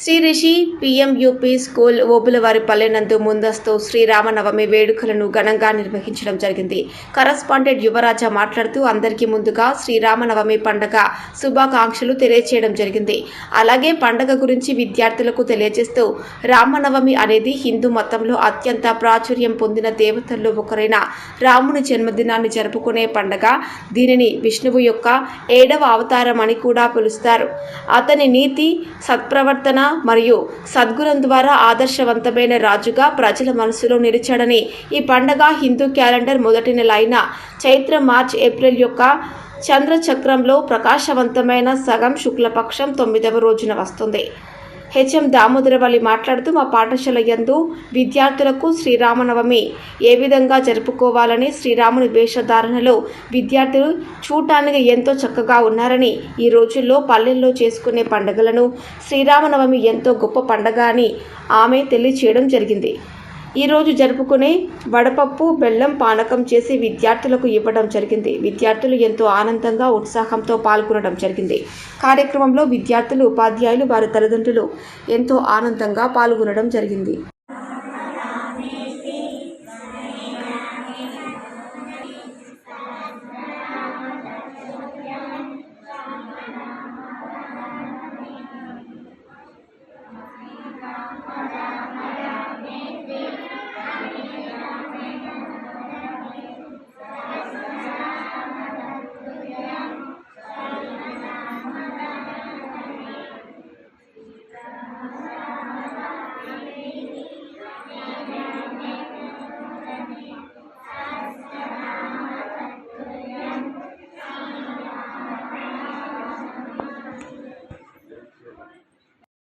Shri Rishi పిఎంయూపీ school Obulavaripalle నందు ముందస్తు శ్రీరామనవమి వేడుకలను ఘనంగా నిర్వహించడం జరిగింది. కరస్పాండెంట్ యువరాజ మాట్లాడుతూ అందరికీ ముందుగా శ్రీరామనవమి పండుగ శుభాకాంక్షలు తెలియజేయడం జరిగింది. అలాగే పండుగ గురించి విద్యార్థులకు తెలియజేస్తూ రామనవమి అనేది హిందూ మతంలో అత్యంత ప్రాచుర్యం పొందిన దేవతల్లో ఒకరైన రాముని జన్మదినాన్ని జరుపుకునే పండుగ. దీనిని విష్ణువు యొక్క 7వ అవతారం అని కూడా పిలుస్తారు. అతని నీతి, సత్ప్రవర్తన మరియు సద్గుణం ద్వారా ఆదర్శవంతమైన రాజుగా ప్రజల మనసులో నిలిచాడని ఈ పండుగ హిందూ క్యాలెండర్ మొదటి నెల అయిన చైత్ర, మార్చ్, ఏప్రిల్ యొక్క చంద్రచక్రంలో ప్రకాశవంతమైన సగం శుక్లపక్షం 9వ రోజున వస్తుంది. హెచ్ఎం దామోదరవల్లి మాట్లాడుతూ మా పాఠశాల యందు విద్యార్థులకు శ్రీరామనవమి ఏ విధంగా జరుపుకోవాలని, శ్రీరాముని వేషధారణలో విద్యార్థులు చూడటానికి ఎంతో చక్కగా ఉన్నారని, ఈ రోజుల్లో పల్లెల్లో చేసుకునే పండుగలను శ్రీరామనవమి ఎంతో గొప్ప పండుగ అని ఆమె తెలియచేయడం జరిగింది. ఈరోజు జరుపుకునే వడపప్పు, బెల్లం పానకం చేసి విద్యార్థులకు ఇవ్వడం జరిగింది. విద్యార్థులు ఎంతో ఆనందంగా, ఉత్సాహంతో పాల్గొనడం జరిగింది. కార్యక్రమంలో విద్యార్థులు, ఉపాధ్యాయులు, వారి తల్లిదండ్రులు ఎంతో ఆనందంగా పాల్గొనడం జరిగింది.